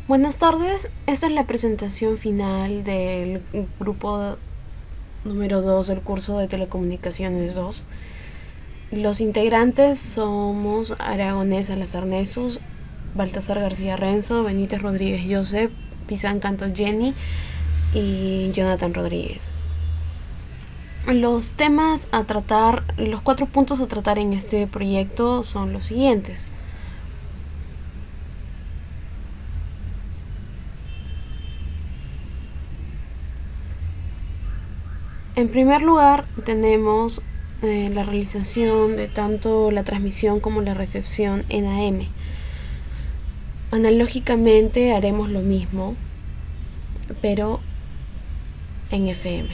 Buenas tardes, esta es la presentación final del grupo número 2 del curso de Telecomunicaciones 2. Los integrantes somos Aragonés Salazar Nesus, Baltasar García Renzo, Benítez Rodríguez Josep, Pizán Canto Jenny y Jonathan Rodríguez. Los temas a tratar, los 4 puntos a tratar en este proyecto son los siguientes. En primer lugar, tenemos la realización de tanto la transmisión como la recepción en AM. Analógicamente haremos lo mismo, pero en FM.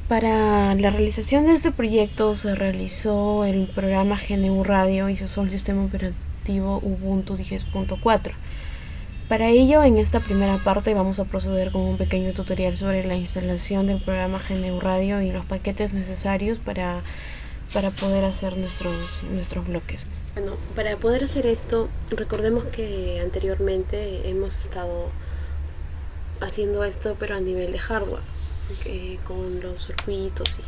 Para la realización de este proyecto se realizó el programa GNU Radio y se usó el sistema operativo Ubuntu 10.4. Para ello, en esta primera parte vamos a proceder con un pequeño tutorial sobre la instalación del programa GNU Radio y los paquetes necesarios para poder hacer nuestros bloques. Bueno, para poder hacer esto, recordemos que anteriormente hemos estado haciendo esto, pero a nivel de hardware, con los circuitos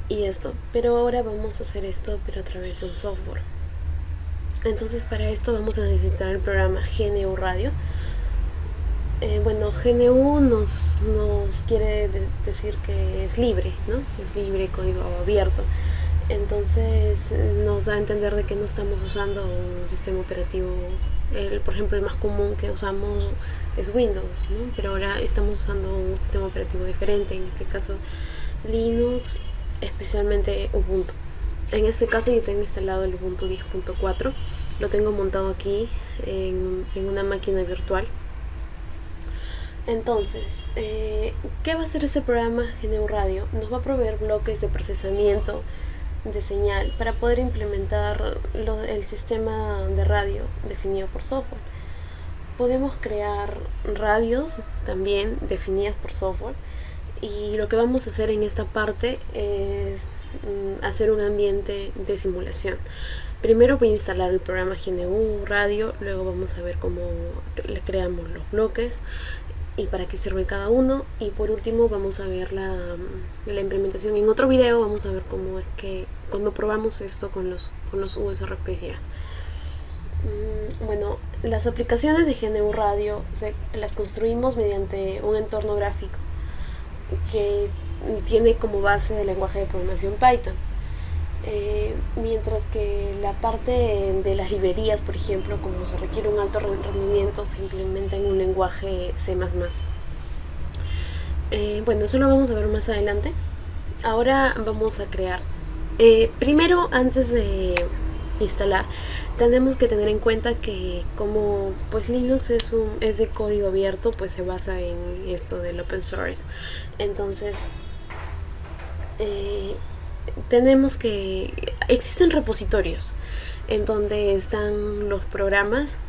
y esto. Pero ahora vamos a hacer esto, pero a través de un software. Entonces para esto vamos a necesitar el programa GNU Radio. GNU nos quiere decir que es libre, ¿no? Es libre, código abierto. Entonces nos da a entender de que no estamos usando un sistema operativo. Por ejemplo, el más común que usamos es Windows, ¿no? Pero ahora estamos usando un sistema operativo diferente, en este caso Linux, especialmente Ubuntu. En este caso yo tengo instalado el Ubuntu 10.4, lo tengo montado aquí en una máquina virtual. Entonces, ¿qué va a hacer este programa GNU Radio? Nos va a proveer bloques de procesamiento de señal para poder implementar el sistema de radio definido por software. Podemos crear radios también definidas por software, y lo que vamos a hacer en esta parte es hacer un ambiente de simulación. Primero voy a instalar el programa GNU Radio, luego vamos a ver cómo le creamos los bloques y para qué sirve cada uno, y por último vamos a ver la implementación. En otro video vamos a ver cómo es que cuando probamos esto con los USRPs. Bueno, las aplicaciones de GNU Radio las construimos mediante un entorno gráfico que tiene como base el lenguaje de programación Python, mientras que la parte de las librerías, por ejemplo, como se requiere un alto rendimiento, se implementa en un lenguaje C++. Eso lo vamos a ver más adelante. Ahora vamos a crear. Primero, antes de instalar, tenemos que tener en cuenta que como pues Linux es de código abierto, pues se basa en esto del open source. Entonces tenemos que existen repositorios en donde están los programas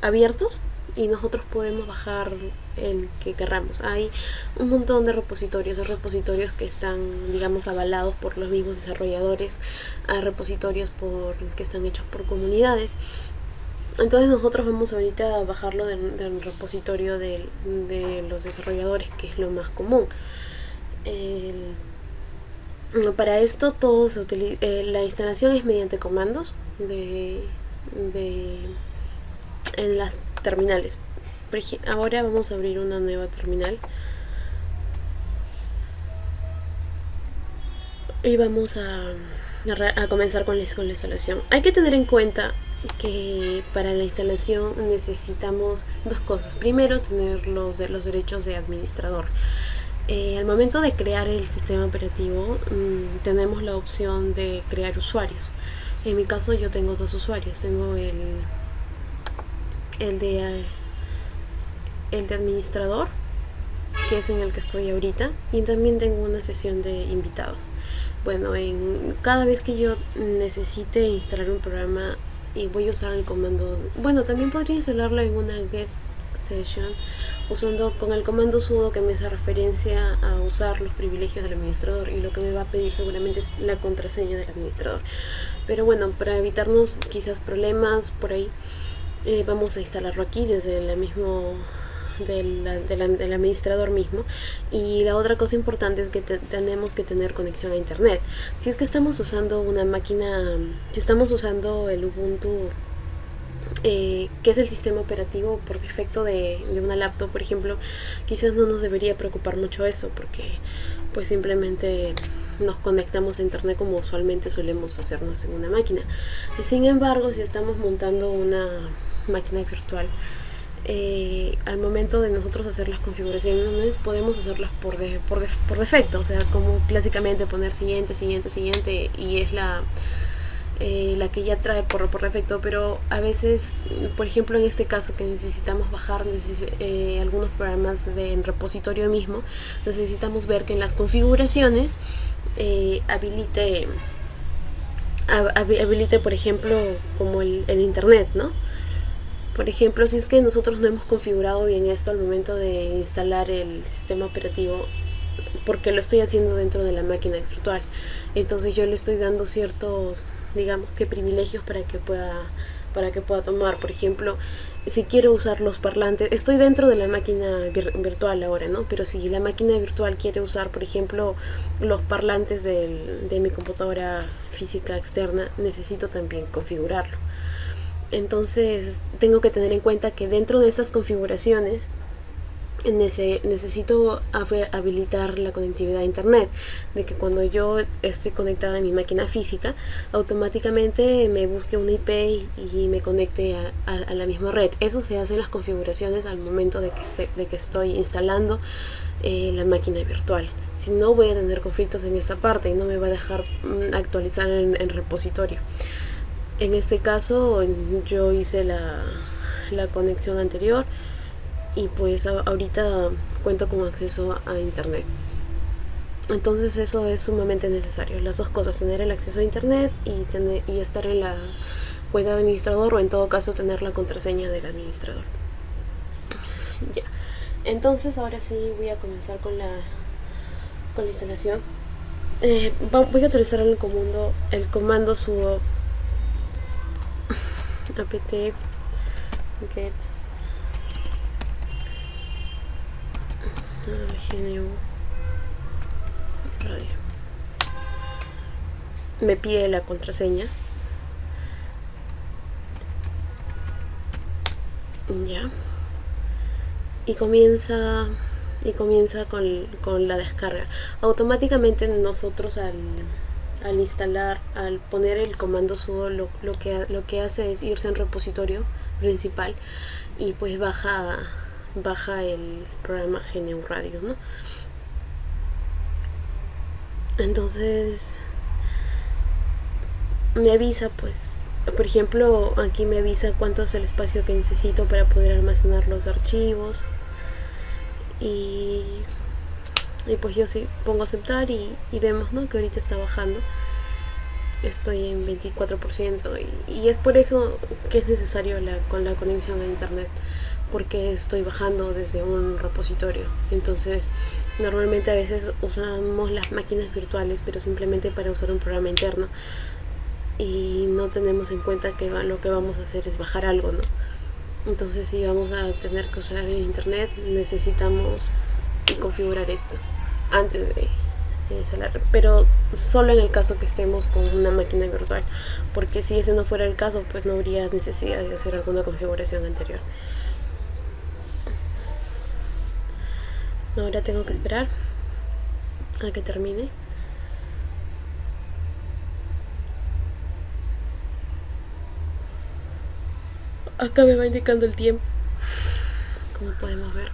abiertos y nosotros podemos bajar el que querramos. Hay un montón de repositorios que están, digamos, avalados por los mismos desarrolladores, hay repositorios que están hechos por comunidades. Entonces nosotros vamos ahorita a bajarlo del repositorio de los desarrolladores, que es lo más común. Para esto todo se utiliza, la instalación es mediante comandos en las terminales. Ahora vamos a abrir una nueva terminal y vamos a comenzar con la instalación. Hay que tener en cuenta que para la instalación necesitamos dos cosas. Primero, tener los derechos de administrador. Al momento de crear el sistema operativo, tenemos la opción de crear usuarios. En mi caso yo tengo dos usuarios. Tengo el de administrador, que es en el que estoy ahorita, y también tengo una sesión de invitados. Bueno, cada vez que yo necesite instalar un programa y voy a usar el comando, también podría instalarlo en una guest session usando con el comando sudo, que me hace referencia a usar los privilegios del administrador, y lo que me va a pedir seguramente es la contraseña del administrador. Pero bueno, para evitarnos quizás problemas por ahí, vamos a instalarlo aquí desde el mismo del administrador mismo. Y la otra cosa importante es que tenemos que tener conexión a internet. Si es que estamos usando una máquina, si estamos usando el Ubuntu, que es el sistema operativo por defecto de una laptop, por ejemplo, quizás no nos debería preocupar mucho eso, porque pues simplemente nos conectamos a internet como usualmente solemos hacernos en una máquina. Y sin embargo, si estamos montando una máquina virtual, al momento de nosotros hacer las configuraciones podemos hacerlas por defecto, o sea, como clásicamente poner siguiente, y es la que ya trae por defecto. Pero a veces, por ejemplo en este caso que necesitamos bajar algunos programas en repositorio mismo, necesitamos ver que en las configuraciones habilite por ejemplo como el internet, ¿no? Por ejemplo, si es que nosotros no hemos configurado bien esto al momento de instalar el sistema operativo, porque lo estoy haciendo dentro de la máquina virtual, entonces yo le estoy dando ciertos, digamos que privilegios para que pueda tomar. Por ejemplo, si quiero usar los parlantes, estoy dentro de la máquina virtual ahora, ¿no? Pero si la máquina virtual quiere usar, por ejemplo, los parlantes de mi computadora física externa, necesito también configurarlo. Entonces tengo que tener en cuenta que dentro de estas configuraciones necesito habilitar la conectividad a internet, de que cuando yo estoy conectada a mi máquina física, automáticamente me busque una IP y me conecte a la misma red. Eso se hace en las configuraciones al momento de que estoy instalando la máquina virtual. Si no, voy a tener conflictos en esta parte y no me va a dejar actualizar en repositorio. En este caso yo hice la conexión anterior y pues ahorita cuento con acceso a internet. Entonces eso es sumamente necesario, las dos cosas: tener el acceso a internet y estar en la cuenta de administrador, o en todo caso tener la contraseña del administrador. Ya. Entonces ahora sí voy a comenzar con la instalación. Voy a utilizar el comando sudo apt get GNU radio. Me pide la contraseña. Ya. Y comienza con la descarga. Automáticamente nosotros al instalar, al poner el comando sudo, lo que hace es irse en repositorio principal y pues baja el programa GNU Radio, ¿no? Entonces me avisa, pues, por ejemplo, aquí me avisa cuánto es el espacio que necesito para poder almacenar los archivos, y pues yo sí pongo aceptar y vemos, ¿no?, que ahorita está bajando. Estoy en 24% y es por eso que es necesario con la conexión a internet, porque estoy bajando desde un repositorio. Entonces normalmente a veces usamos las máquinas virtuales pero simplemente para usar un programa interno y no tenemos en cuenta que lo que vamos a hacer es bajar algo, ¿no? Entonces si vamos a tener que usar el internet, necesitamos configurar esto antes de instalar, pero solo en el caso que estemos con una máquina virtual, porque si ese no fuera el caso, pues no habría necesidad de hacer alguna configuración anterior. Ahora tengo que esperar a que termine. Acá me va indicando el tiempo, como podemos ver.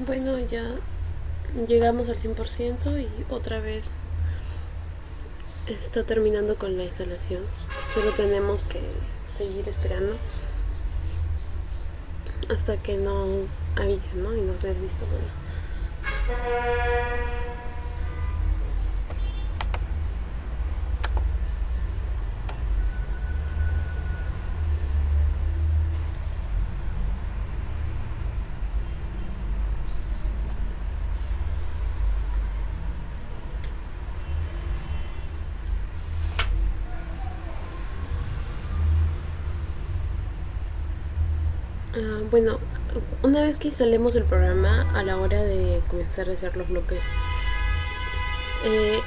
Bueno, ya llegamos al 100% y otra vez está terminando con la instalación. Solo tenemos que seguir esperando hasta que nos avisen, ¿no?, y nos den visto bueno. Bueno, una vez que instalemos el programa, a la hora de comenzar a hacer los bloques,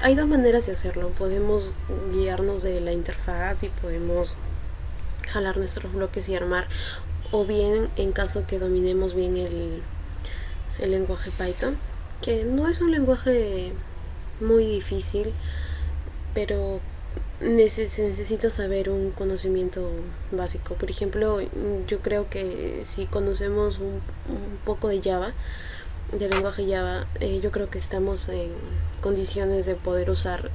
hay dos maneras de hacerlo. Podemos guiarnos de la interfaz y podemos jalar nuestros bloques y armar, o bien en caso que dominemos bien el lenguaje Python, que no es un lenguaje muy difícil, pero se necesita saber un conocimiento básico. Por ejemplo, yo creo que si conocemos un poco de Java, del lenguaje Java, yo creo que estamos en condiciones de poder usar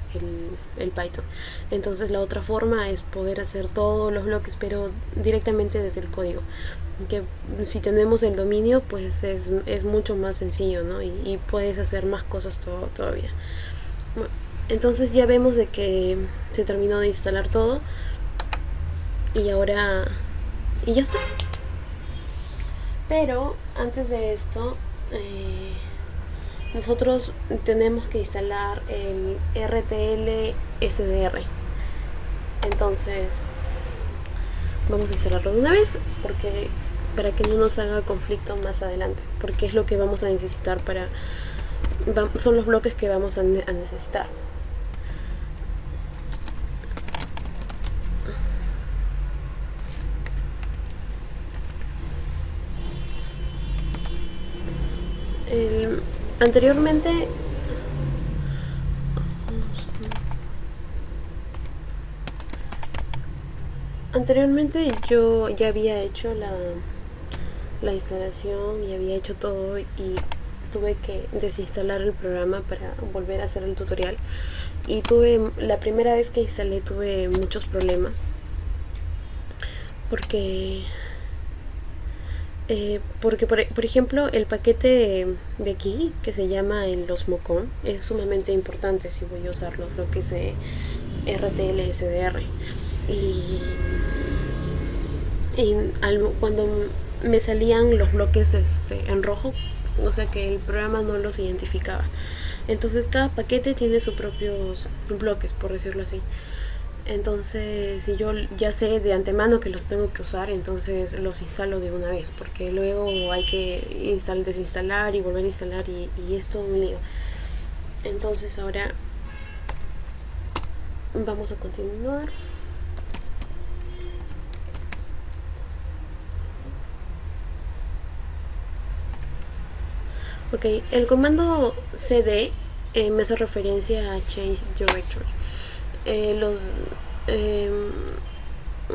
el Python. Entonces la otra forma es poder hacer todos los bloques, pero directamente desde el código, que si tenemos el dominio, pues es mucho más sencillo, ¿no? Y puedes hacer más cosas todavía. Bueno, entonces ya vemos de que se terminó de instalar todo y ahora y ya está. Pero antes de esto, nosotros tenemos que instalar el RTL SDR. Entonces vamos a instalarlo de una vez para que no nos haga conflicto más adelante, porque es lo que vamos a necesitar son los bloques que vamos a necesitar. Anteriormente yo ya había hecho la instalación y había hecho todo, y tuve que desinstalar el programa para volver a hacer el tutorial. Y la primera vez que instalé tuve muchos problemas porque por ejemplo, el paquete de aquí, que se llama el Osmocon, es sumamente importante si voy a usar los bloques de RTL SDR. Cuando me salían los bloques en rojo, o sea que el programa no los identificaba. Entonces cada paquete tiene sus propios bloques, por decirlo así. Entonces, si yo ya sé de antemano que los tengo que usar, entonces los instalo de una vez, porque luego hay que desinstalar y volver a instalar, y es todo un lío. Entonces ahora vamos a continuar. Ok, el comando cd me hace referencia a Change Directory.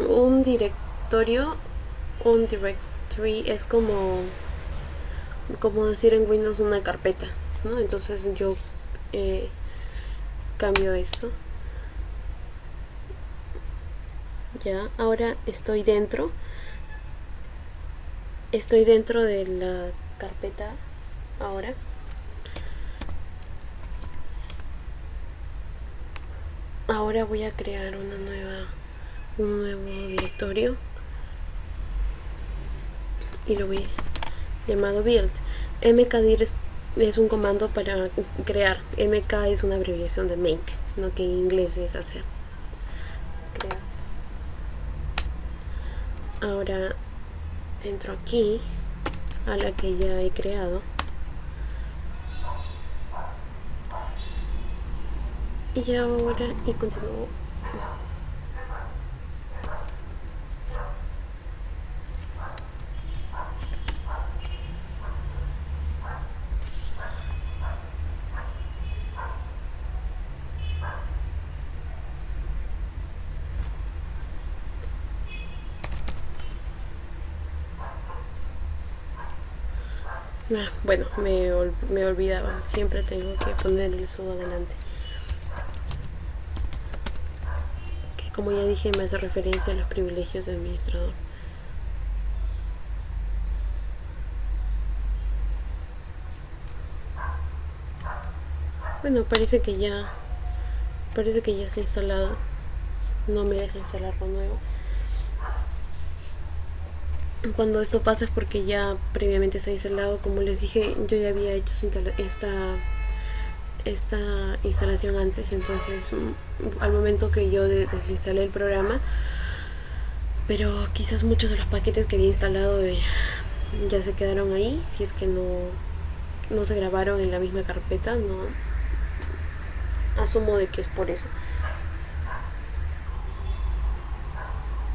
Un directory es como decir en Windows una carpeta, ¿no? Entonces yo cambio esto. Ya, ahora estoy dentro de la carpeta. Ahora voy a crear un nuevo directorio y lo voy llamado build. mkdir es un comando para crear. mk es una abreviación de make, ¿no? Que en inglés es hacer, crear. Ahora entro aquí a la que ya he creado y ahora continúo. Bueno, me olvidaba, siempre tengo que poner el sub adelante, que como ya dije me hace referencia a los privilegios de administrador. Bueno, parece que ya se ha instalado. No me deja instalarlo nuevo. Cuando esto pasa es porque ya previamente está instalado. Como les dije, yo ya había hecho esta instalación antes. Entonces al momento que yo desinstalé el programa, pero quizás muchos de los paquetes que había instalado ya se quedaron ahí, si es que no se grabaron en la misma carpeta, no asumo de que es por eso.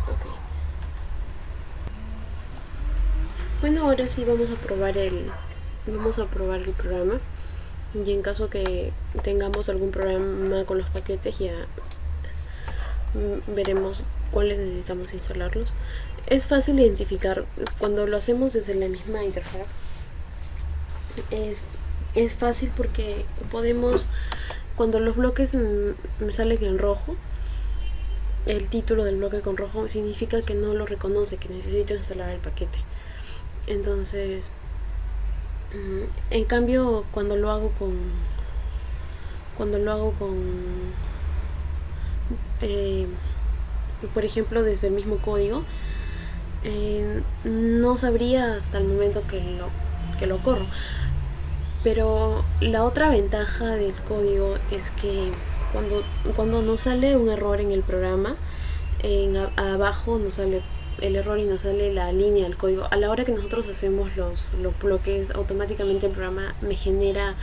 Okay. Bueno, ahora sí vamos a probar el programa, y en caso que tengamos algún problema con los paquetes ya veremos cuáles necesitamos instalarlos. Es fácil identificar cuando lo hacemos desde la misma interfaz. Es fácil porque podemos, cuando los bloques me salen en rojo, el título del bloque con rojo significa que no lo reconoce, que necesito instalar el paquete. Entonces, en cambio, cuando lo hago con por ejemplo, desde el mismo código, no sabría hasta el momento que lo corro. Pero la otra ventaja del código es que cuando nos sale un error en el programa, abajo nos sale el error y nos sale la línea del código. A la hora que nosotros hacemos los bloques, automáticamente el programa me genera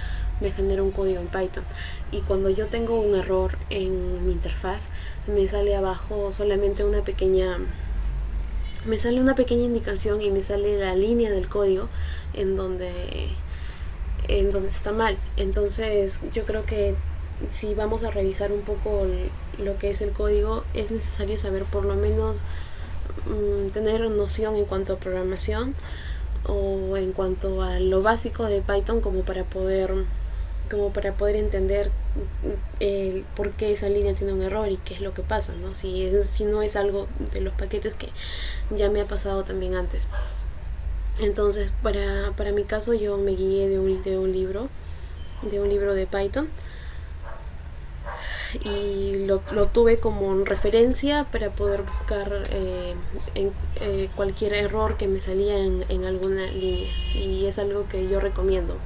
un código en Python, y cuando yo tengo un error en mi interfaz me sale abajo solamente una pequeña indicación y me sale la línea del código en donde está mal. Entonces yo creo que si vamos a revisar un poco lo que es el código, es necesario saber por lo menos tener noción en cuanto a programación o en cuanto a lo básico de Python, como para poder entender por qué esa línea tiene un error y qué es lo que pasa, ¿no? Si no es algo de los paquetes que ya me ha pasado también antes. Entonces, para mi caso, yo me guié de un libro de Python, y lo tuve como referencia para poder buscar cualquier error que me salía en alguna línea, y es algo que yo recomiendo,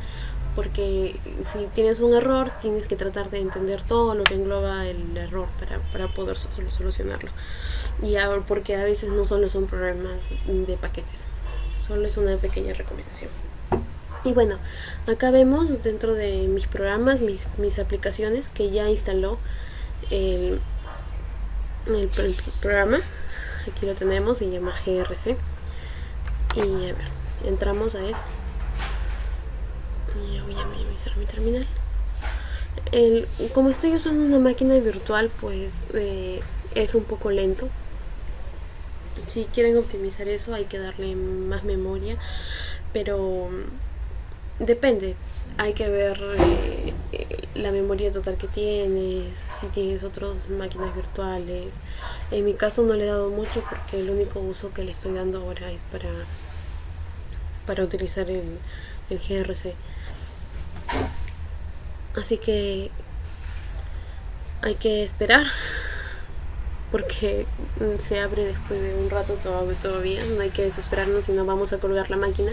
porque si tienes un error tienes que tratar de entender todo lo que engloba el error para poder solucionarlo, y porque a veces no solo son problemas de paquetes, solo es una pequeña recomendación. Y bueno, acá vemos dentro de mis programas, mis aplicaciones, que ya instaló el programa. Aquí lo tenemos, se llama GRC. Y a ver, entramos a él. Ya voy a revisar mi terminal. Como estoy usando una máquina virtual, pues es un poco lento. Si quieren optimizar eso, hay que darle más memoria, pero depende, hay que ver la memoria total que tienes, si tienes otras máquinas virtuales. En mi caso no le he dado mucho, porque el único uso que le estoy dando ahora es para utilizar el GRC. Así que hay que esperar, porque se abre después de un rato todavía. No hay que desesperarnos, si no vamos a colgar la máquina.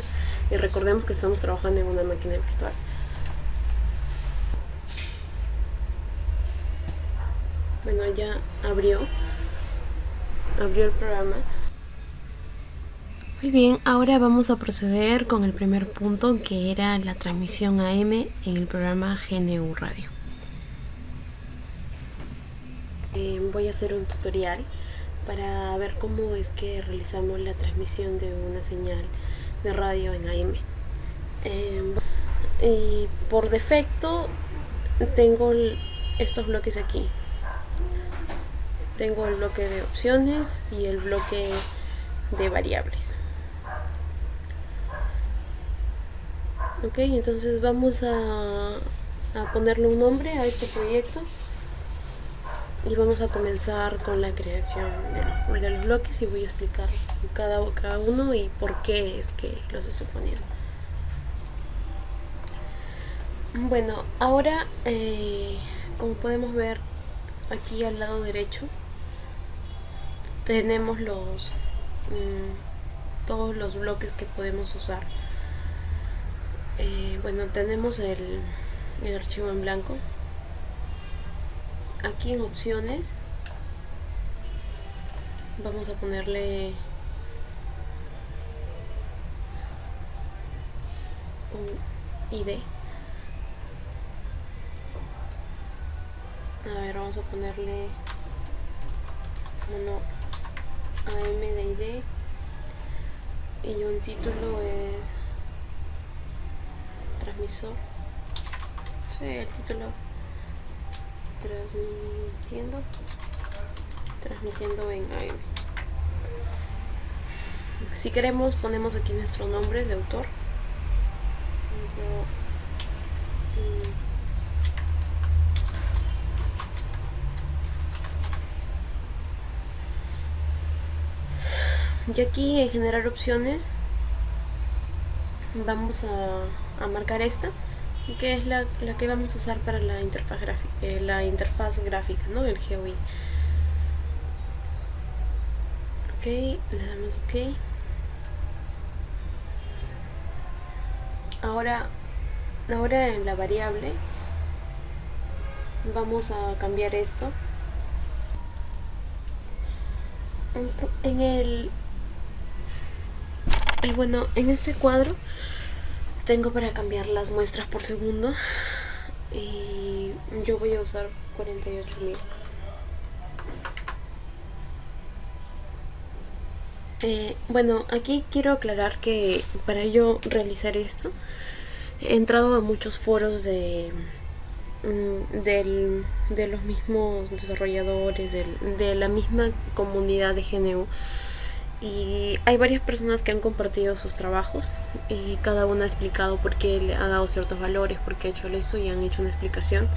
Y recordemos que estamos trabajando en una máquina virtual. Bueno, ya abrió el programa. Muy bien, ahora vamos a proceder con el primer punto, que era la transmisión AM en el programa GNU Radio. Voy a hacer un tutorial para ver cómo es que realizamos la transmisión de una señal de radio en AM. Y por defecto tengo estos bloques aquí. Tengo el bloque de opciones y el bloque de variables. Ok, entonces vamos a ponerle un nombre a este proyecto y vamos a comenzar con la creación de los bloques, y voy a explicar cada uno y por qué es que los estoy poniendo. Bueno, ahora como podemos ver aquí al lado derecho, tenemos todos los bloques que podemos usar. Bueno, tenemos el archivo en blanco. Aquí en opciones vamos a ponerle un ID. A ver, vamos a ponerle mono AM de ID y un título es transmisor. Sí, el título transmitiendo en AM. Si queremos ponemos aquí nuestros nombres de autor. Y aquí en generar opciones vamos a marcar esta, que es la que vamos a usar para la interfaz gráfica, ¿no? El GUI. Ok, le damos ok. Ahora en la variable vamos a cambiar esto. En este cuadro tengo para cambiar las muestras por segundo y yo voy a usar 48.000. Aquí quiero aclarar que para yo realizar esto he entrado a muchos foros de los mismos desarrolladores, de la misma comunidad de GNU, y hay varias personas que han compartido sus trabajos y cada una ha explicado por qué le ha dado ciertos valores, por qué ha hecho esto, y han hecho una explicación.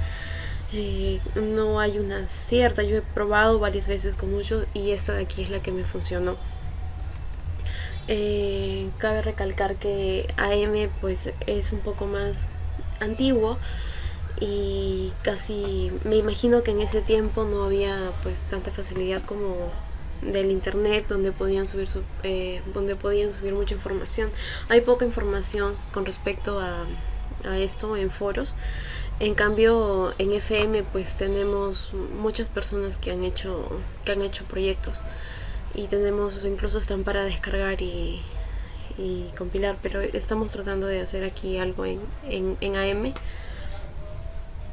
No hay una cierta, yo he probado varias veces con muchos y esta de aquí es la que me funcionó. Cabe recalcar que AM pues es un poco más antiguo y casi me imagino que en ese tiempo no había pues tanta facilidad como del internet donde podían subir mucha información. Hay poca información con respecto a esto en foros. En cambio en FM pues tenemos muchas personas que han hecho proyectos y tenemos, incluso están para descargar y compilar, pero estamos tratando de hacer aquí algo en AM.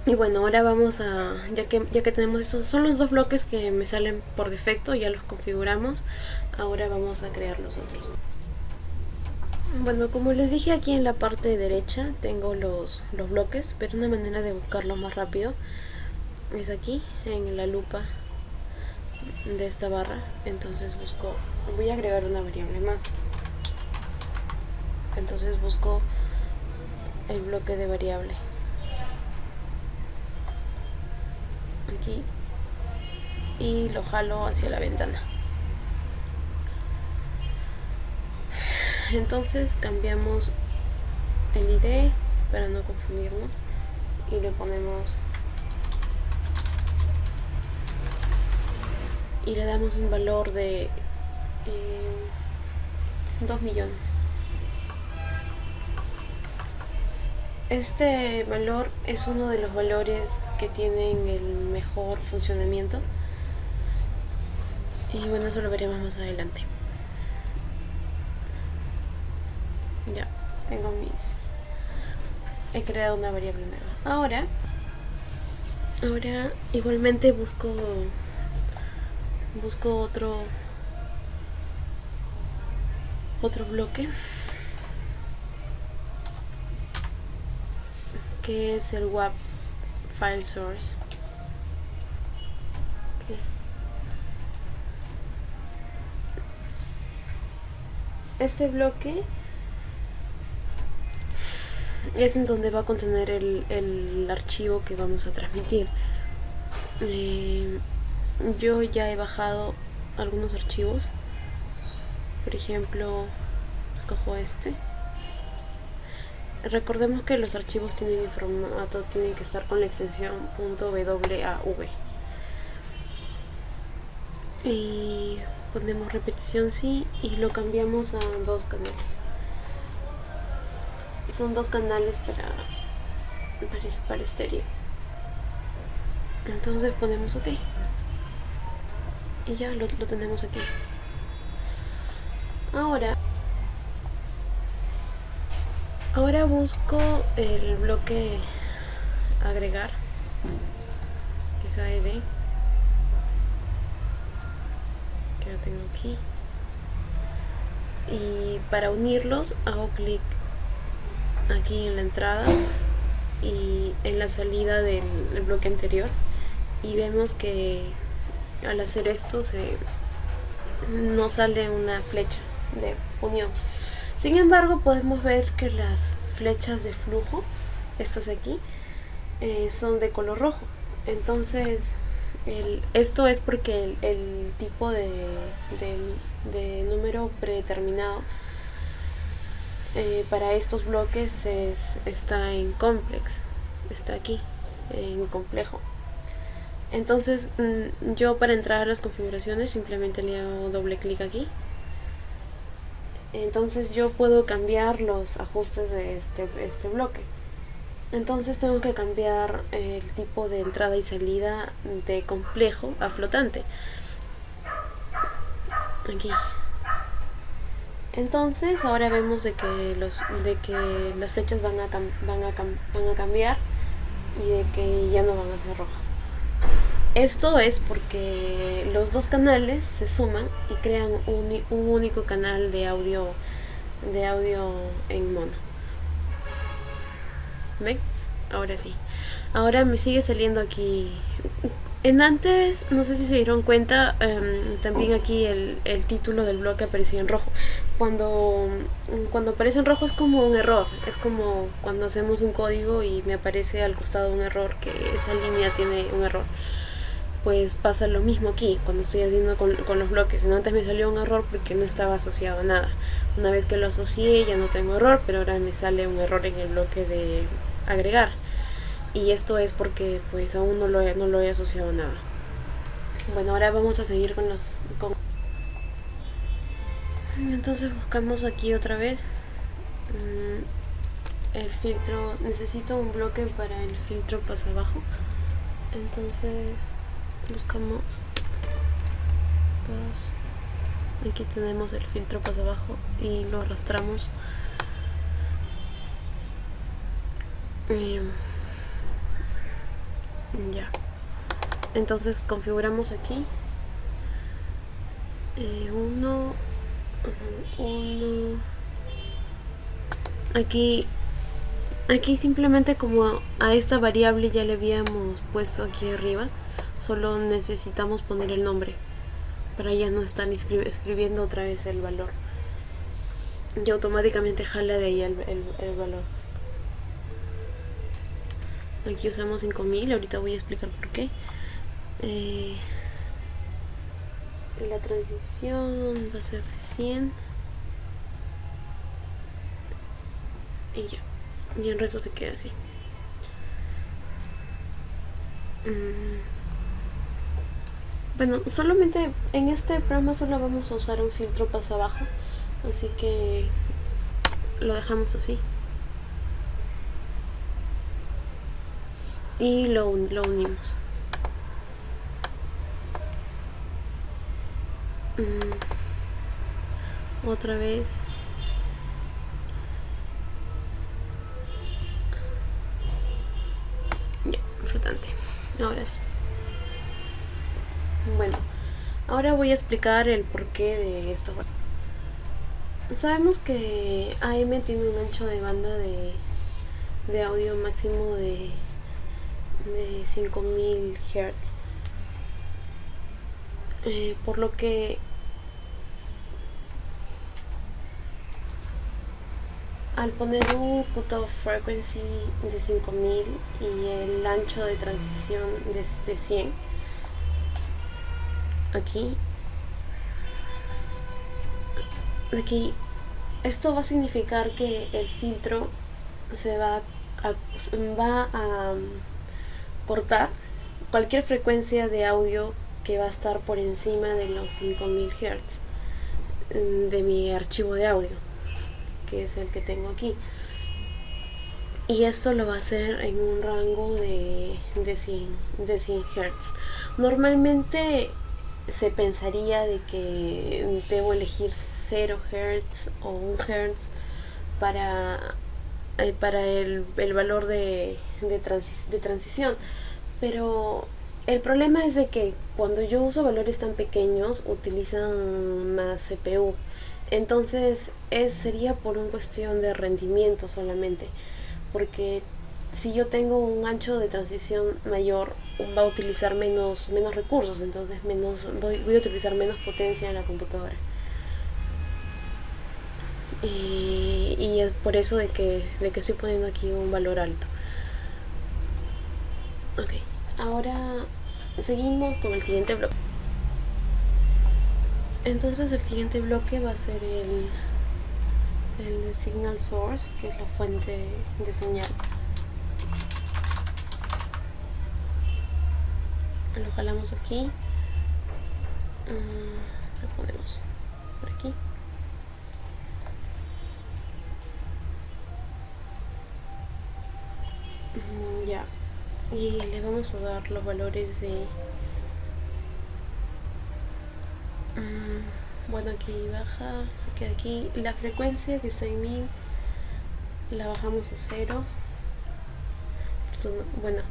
Y bueno, ahora vamos a, ya que tenemos estos, son los dos bloques que me salen por defecto, ya los configuramos. Ahora vamos a crear los otros. Bueno, como les dije, aquí en la parte derecha tengo los bloques, pero una manera de buscarlos más rápido es aquí en la lupa de esta barra. Entonces voy a agregar una variable más, entonces busco el bloque de variable aquí y lo jalo hacia la ventana. Entonces cambiamos el ID para no confundirnos y le ponemos y le damos un valor de 2 millones. Este valor es uno de los valores que tienen el mejor funcionamiento y bueno, eso lo veremos más adelante. Ya, he creado una variable nueva. Ahora igualmente busco otro bloque que es el WAV file source. Okay. Este bloque es en donde va a contener el archivo que vamos a transmitir. Yo ya he bajado algunos archivos, por ejemplo escojo este. Recordemos que los archivos tienen que estar con la extensión .wav y ponemos repetición sí y lo cambiamos a 2 canales. Son 2 canales para estéreo. Entonces ponemos OK y ya lo tenemos aquí. Ahora busco el bloque agregar, que es AED, que lo tengo aquí, y para unirlos hago clic aquí en la entrada y en la salida del bloque anterior, y vemos que al hacer esto no sale una flecha de unión. Sin embargo, podemos ver que las flechas de flujo, estas de aquí, son de color rojo. Entonces esto es porque el tipo de número predeterminado para estos bloques está en complex, está aquí en complejo. Entonces yo, para entrar a las configuraciones, simplemente le hago doble clic aquí. Entonces yo puedo cambiar los ajustes de este bloque. Entonces tengo que cambiar el tipo de entrada y salida de complejo a flotante. Aquí. Entonces ahora vemos de que las flechas van a cambiar y de que ya no van a ser rojas. Esto es porque los dos canales se suman y crean un único canal de audio en mono. ¿Ven? Ahora sí. Ahora me sigue saliendo aquí. En antes, no sé si se dieron cuenta, también aquí el título del bloque aparecía en rojo. Cuando aparece en rojo es como un error. Es como cuando hacemos un código y me aparece al costado un error, que esa línea tiene un error. Pues pasa lo mismo aquí cuando estoy haciendo con los bloques. Antes me salió un error porque no estaba asociado a nada. Una vez que lo asocié ya no tengo error, pero ahora me sale un error en el bloque de agregar. Y esto es porque pues aún no lo he asociado a nada. Bueno, ahora vamos a seguir con entonces buscamos aquí otra vez el filtro. Necesito un bloque para el filtro pasa abajo. Entonces buscamos aquí tenemos el filtro pasa abajo y lo arrastramos ya. Entonces configuramos aquí uno aquí simplemente, como a esta variable ya le habíamos puesto aquí arriba, solo necesitamos poner el nombre para ya no estar escribiendo otra vez el valor, y automáticamente jala de ahí el valor. Aquí usamos 5000, ahorita voy a explicar por qué. La transición va a ser 100 y ya, y el resto se queda así. Bueno, solamente en este programa solo vamos a usar un filtro paso abajo, así que lo dejamos así y lo unimos. Otra vez ya, flotante. Ahora sí. Bueno, ahora voy a explicar el porqué de esto. Sabemos que AM tiene un ancho de banda de audio máximo de 5000 Hz, por lo que al poner un cutoff frequency de 5000 y el ancho de transición de 100 aquí, esto va a significar que el filtro se va a cortar cualquier frecuencia de audio que va a estar por encima de los 5000 Hz de mi archivo de audio, que es el que tengo aquí, y esto lo va a hacer en un rango de 100 Hz. Normalmente se pensaría de que debo elegir 0 Hz o 1 Hz para, para el valor de transición. Pero el problema es de que cuando yo uso valores tan pequeños utilizan más CPU. Entonces sería por una cuestión de rendimiento solamente. Porque si yo tengo un ancho de transición mayor, va a utilizar menos recursos, entonces voy a utilizar menos potencia en la computadora. Y es por eso de que estoy poniendo aquí un valor alto. Ok, ahora seguimos con el siguiente bloque. Entonces el siguiente bloque va a ser el signal source, que es la fuente de señal. Lo jalamos aquí, lo ponemos por aquí. Ya, y le vamos a dar los valores de bueno, aquí baja, se queda aquí. La frecuencia que está en 1000 la bajamos a 0. Bueno,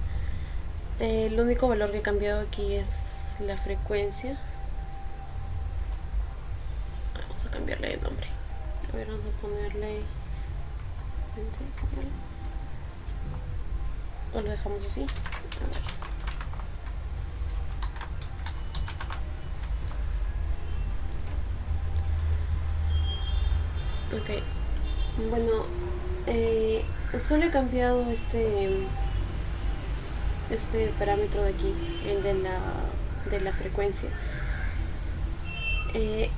el único valor que he cambiado aquí es la frecuencia. Vamos a cambiarle de nombre. A ver, vamos a ponerle o lo dejamos así. A ver. Ok, bueno, solo he cambiado este parámetro de aquí, el de la frecuencia.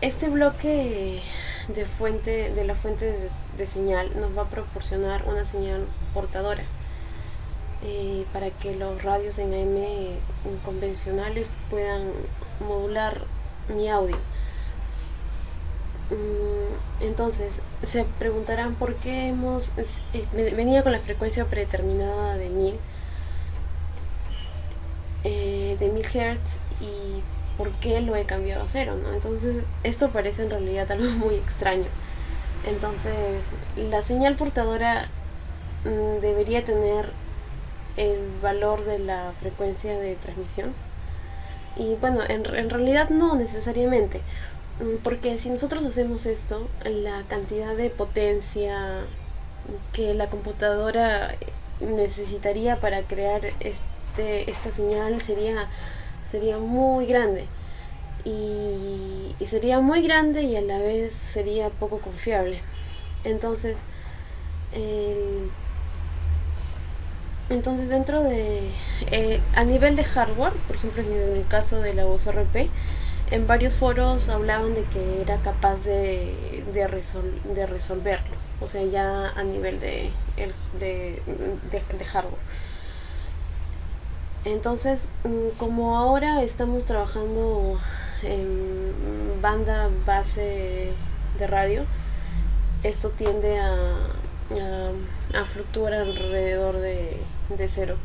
Este bloque de la fuente de señal nos va a proporcionar una señal portadora para que los radios en AM convencionales puedan modular mi audio. Entonces se preguntarán por qué venía con la frecuencia predeterminada de 1000 Hz y por qué lo he cambiado a 0, ¿no? Entonces esto parece en realidad algo muy extraño. Entonces la señal portadora debería tener el valor de la frecuencia de transmisión, y bueno, en realidad no necesariamente, porque si nosotros hacemos esto, la cantidad de potencia que la computadora necesitaría para crear esta señal sería muy grande, y sería muy grande y a la vez sería poco confiable. Entonces dentro de a nivel de hardware, por ejemplo en el caso de la USRP, en varios foros hablaban de que era capaz de resolverlo, o sea, ya a nivel de hardware. Entonces, como ahora estamos trabajando en banda base de radio, esto tiende a fluctuar alrededor de 0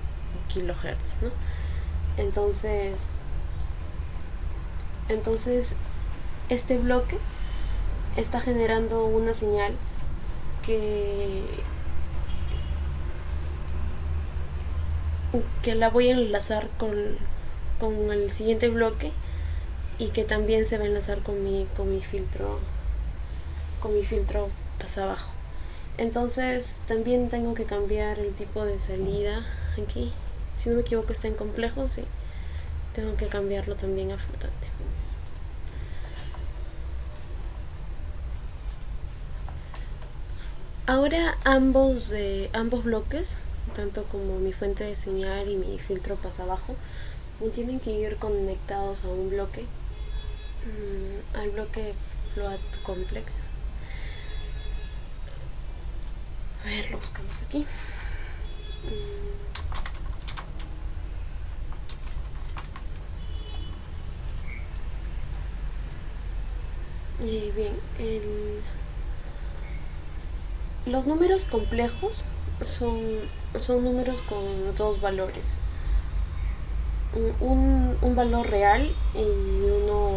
kHz, ¿no? Entonces este bloque está generando una señal que la voy a enlazar con el siguiente bloque, y que también se va a enlazar con mi filtro pasabajo. Entonces también tengo que cambiar el tipo de salida aquí. Si no me equivoco está en complejo, sí. Tengo que cambiarlo también a flotante. Ahora ambos bloques, tanto como mi fuente de señal y mi filtro pasabajo, tienen que ir conectados a un bloque, al bloque Float Complex. A ver, lo buscamos aquí. Bien, los números complejos son números con dos valores, un valor real y uno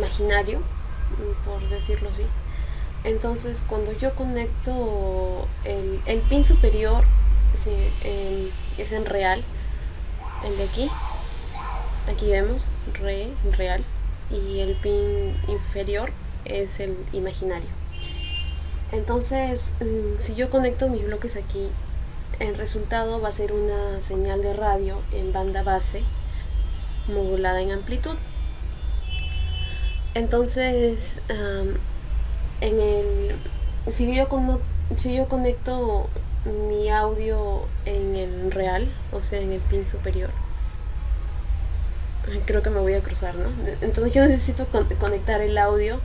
imaginario, por decirlo así. Entonces cuando yo conecto el pin superior, sí, es en real, el de aquí vemos real, y el pin inferior es el imaginario. Entonces si yo conecto mis bloques aquí, el resultado va a ser una señal de radio en banda base modulada en amplitud. Entonces si yo conecto mi audio en el real, o sea en el pin superior, creo que me voy a cruzar, ¿no? Entonces yo necesito conectar el audio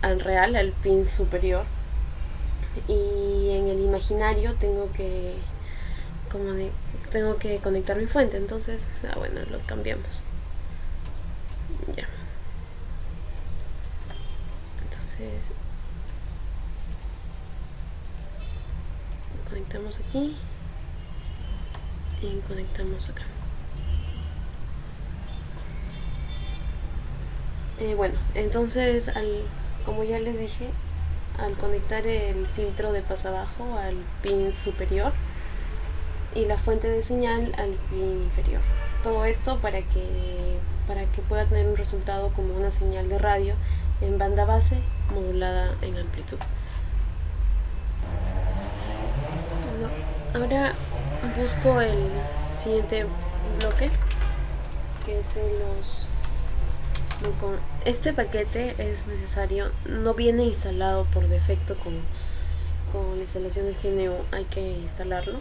al real, al pin superior, y en el imaginario tengo que conectar mi fuente. Entonces bueno, los cambiamos ya. Entonces conectamos aquí y conectamos acá. Bueno, entonces como ya les dije, al conectar el filtro de pasabajo al pin superior y la fuente de señal al pin inferior, todo esto para que pueda tener un resultado como una señal de radio en banda base modulada en amplitud. Bueno, ahora busco el siguiente bloque, que es este paquete es necesario, no viene instalado por defecto con la instalación del GNU, hay que instalarlo.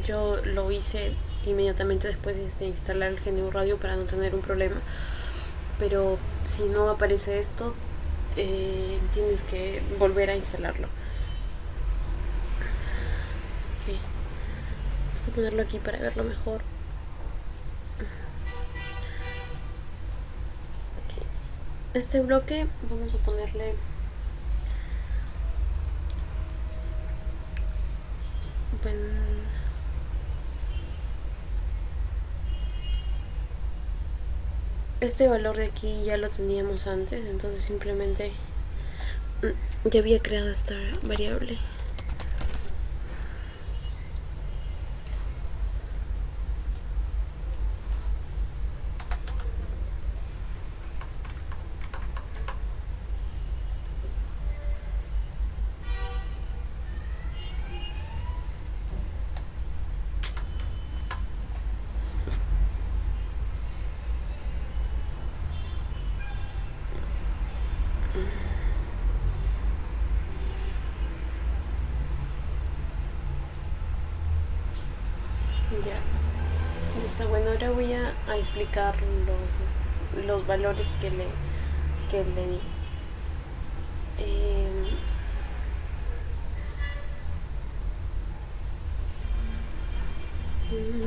Yo lo hice inmediatamente después de instalar el GNU Radio para no tener un problema, pero si no aparece esto, tienes que volver a instalarlo. Okay. Vamos a ponerlo aquí para verlo mejor. Este bloque vamos a ponerle este valor de aquí ya lo teníamos antes, entonces simplemente ya había creado esta variable. Ya está. Bueno, ahora voy a explicar los valores que le di.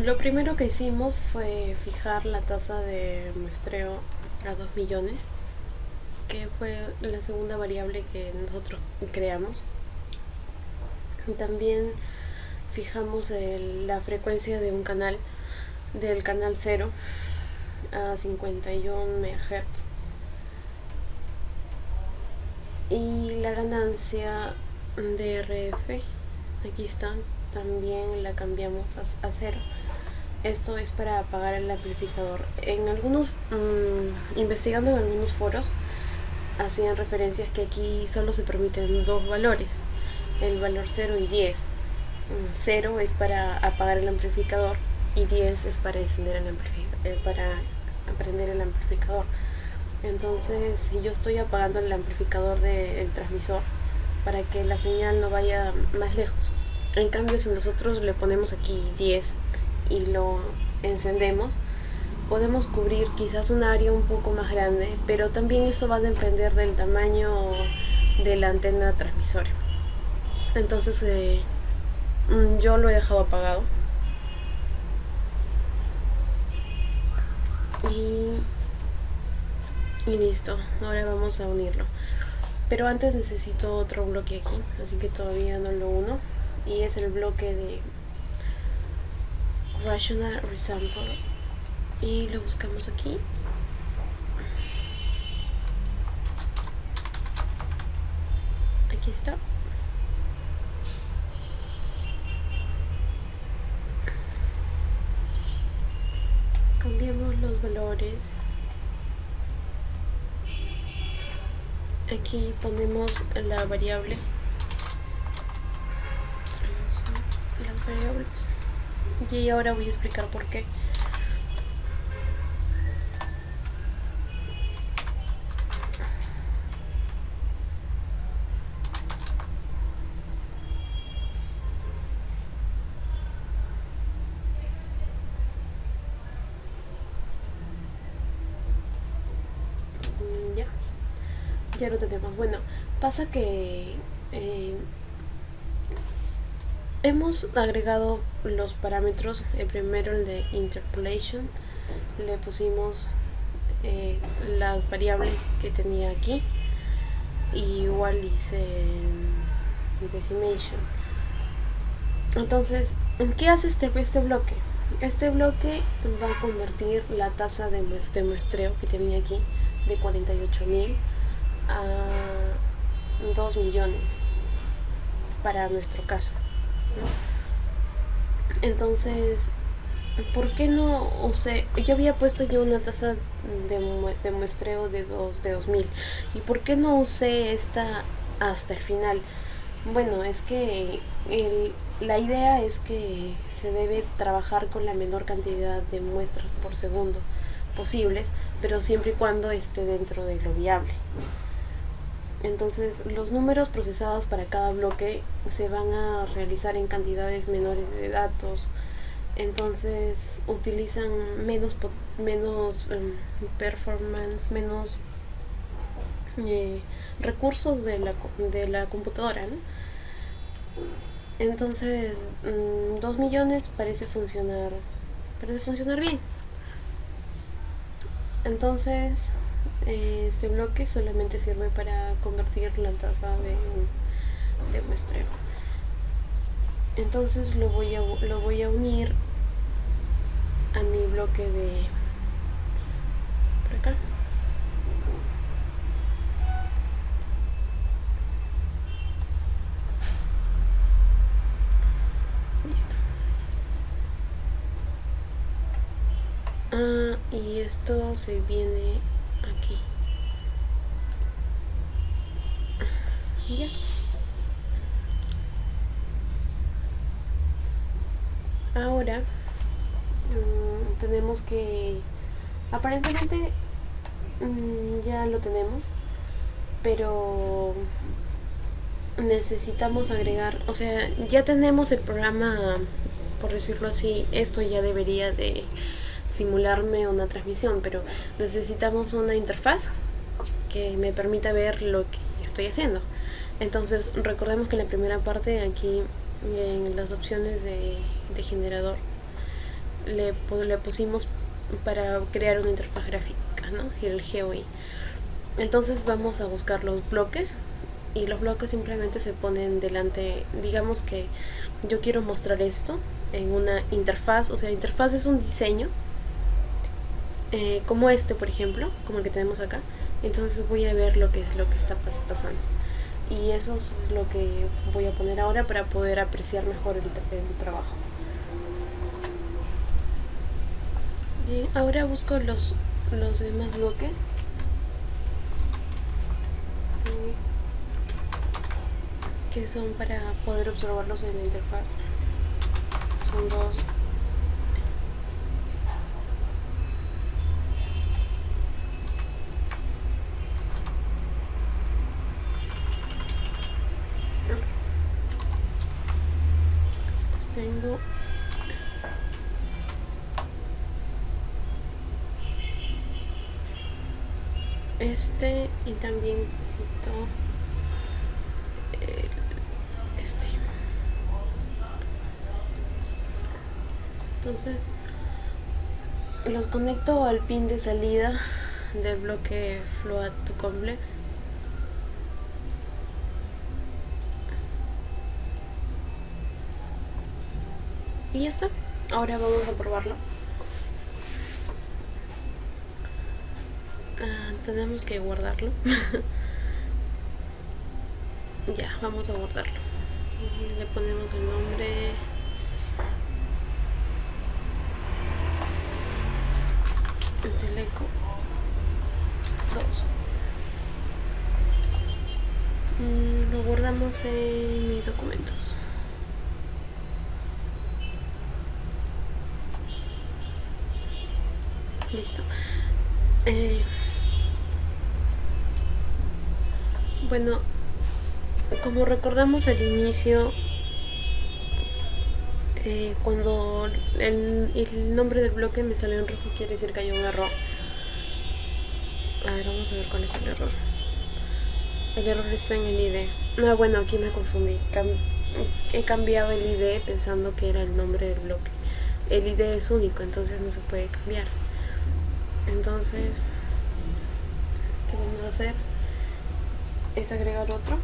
Lo primero que hicimos fue fijar la tasa de muestreo a 2 millones, que fue la segunda variable que nosotros creamos. También fijamos la frecuencia de un canal, del canal 0 a 51 MHz, y la ganancia de RF, aquí está, también la cambiamos a 0. Esto es para apagar el amplificador. Investigando en algunos foros, hacían referencias que aquí solo se permiten dos valores, el valor 0 y 10. 0 es para apagar el amplificador y 10 es para encender para prender el amplificador. Entonces, si yo estoy apagando el amplificador del transmisor para que la señal no vaya más lejos. En cambio, si nosotros le ponemos aquí 10 y lo encendemos, podemos cubrir quizás un área un poco más grande, pero también eso va a depender del tamaño de la antena transmisora. Entonces yo lo he dejado apagado y listo. Ahora vamos a unirlo, pero antes necesito otro bloque aquí, así que todavía no lo uno, y es el bloque de Rational Resample, y lo buscamos aquí. Aquí está. Cambiamos los valores. Aquí ponemos la variable, las variables, y ahora voy a explicar por qué. Ya lo tenemos. Bueno, pasa que hemos agregado los parámetros. El primero, el de interpolation, le pusimos las variables que tenía aquí, y igual hice decimation. Entonces, ¿qué hace este bloque? Este bloque va a convertir la tasa de muestreo que tenía aquí de 48.000 a 2 millones para nuestro caso, ¿no? Entonces, ¿por qué no usé? Yo había puesto yo una tasa de muestreo de 2000, y ¿por qué no usé esta hasta el final? Bueno, es que la idea es que se debe trabajar con la menor cantidad de muestras por segundo posibles, pero siempre y cuando esté dentro de lo viable. Entonces, los números procesados para cada bloque se van a realizar en cantidades menores de datos. Entonces, utilizan menos performance, menos recursos de la computadora, ¿no? Entonces, 2 millones parece funcionar bien. Entonces, este bloque solamente sirve para convertir la tasa de muestreo. Entonces lo voy a unir a mi bloque de por acá. Listo. Y esto se viene aquí. Ya. Ahora tenemos que, aparentemente ya lo tenemos, pero necesitamos agregar, o sea, ya tenemos el programa, por decirlo así. Esto ya debería de simularme una transmisión, pero necesitamos una interfaz que me permita ver lo que estoy haciendo. Entonces, recordemos que en la primera parte, aquí en las opciones de generador, le pusimos para crear una interfaz gráfica, ¿no? El GUI. Entonces vamos a buscar los bloques, y los bloques simplemente se ponen delante. Digamos que yo quiero mostrar esto en una interfaz, o sea, interfaz es un diseño como este, por ejemplo, como el que tenemos acá. Entonces voy a ver lo que está pasando, y eso es lo que voy a poner ahora para poder apreciar mejor el trabajo. Bien, ahora busco los demás bloques, que son para poder observarlos en la interfaz. Son dos. Tengo este, y también necesito este. Entonces los conecto al pin de salida del bloque Float to Complex. Y ya está. Ahora vamos a probarlo. Tenemos que guardarlo. Ya, vamos a guardarlo. Y le ponemos el nombre. Teleco 2. Lo guardamos en mis documentos. Listo. Bueno, como recordamos al inicio, cuando el nombre del bloque me salió en rojo, quiere decir que hay un error. A ver, vamos a ver cuál es el error. El error está en el ID. Bueno, aquí me confundí. He cambiado el ID pensando que era el nombre del bloque. El ID es único, entonces no se puede cambiar. Entonces, ¿qué vamos a hacer? Es agregar otro.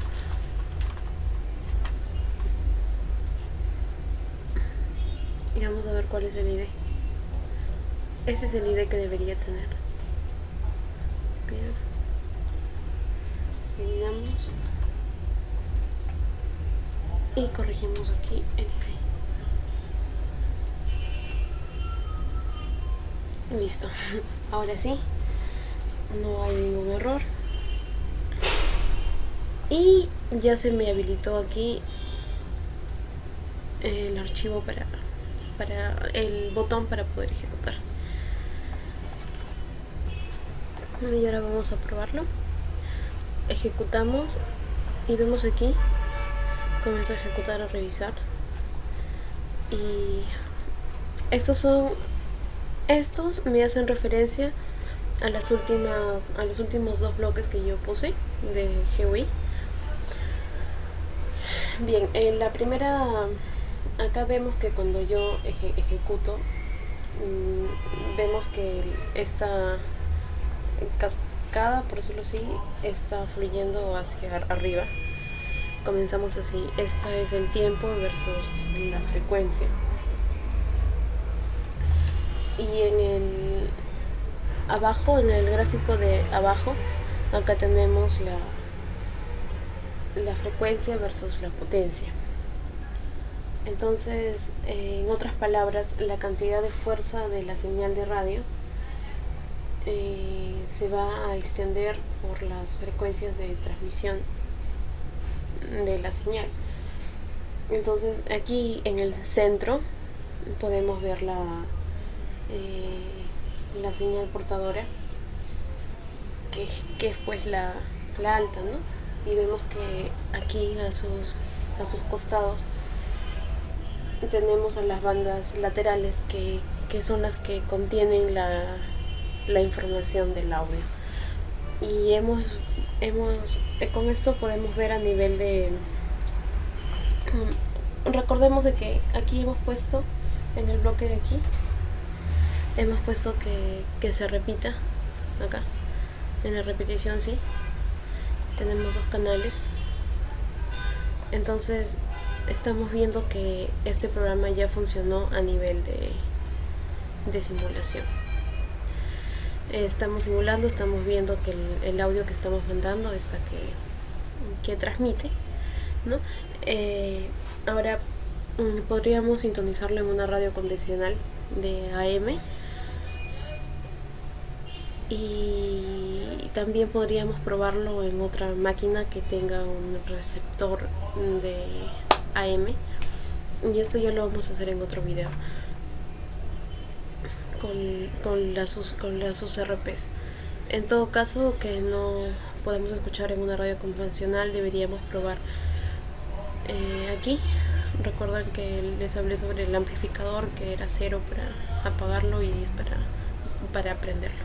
Y vamos a ver cuál es el ID. Ese es el ID que debería tener. Bien. Eliminamos. Y corregimos aquí el ID. Listo. Ahora sí. No hay ningún error. Y ya se me habilitó aquí el archivo para el botón para poder ejecutar. Y ahora vamos a probarlo. Ejecutamos y vemos aquí comienza a ejecutar, a revisar. Y estos me hacen referencia a los últimos dos bloques que yo puse de GUI. Bien, en la primera, acá vemos que cuando yo ejecuto, vemos que esta cascada, por decirlo así, está fluyendo hacia arriba. Comenzamos así. Este es el tiempo versus la frecuencia. Y en el gráfico de abajo, acá tenemos la frecuencia versus la potencia. Entonces, en otras palabras, la cantidad de fuerza de la señal de radio se va a extender por las frecuencias de transmisión de la señal. Entonces, aquí en el centro podemos ver la señal portadora, que es pues la alta, ¿no? Y vemos que aquí a sus costados tenemos a las bandas laterales que son las que contienen la información del audio. Y con esto podemos ver a nivel de recordemos de que aquí hemos puesto, en el bloque de aquí hemos puesto que se repita. Acá en la repetición sí tenemos dos canales. Entonces estamos viendo que este programa ya funcionó a nivel de simulación. Estamos simulando, estamos viendo que el audio que estamos mandando está que transmite, ¿no? Ahora podríamos sintonizarlo en una radio convencional de AM, y también podríamos probarlo en otra máquina que tenga un receptor de AM, y esto ya lo vamos a hacer en otro video con las URPs. En todo caso, que no podemos escuchar en una radio convencional, deberíamos probar aquí. Recuerdan que les hablé sobre el amplificador, que era 0 para apagarlo y 10 para prenderlo.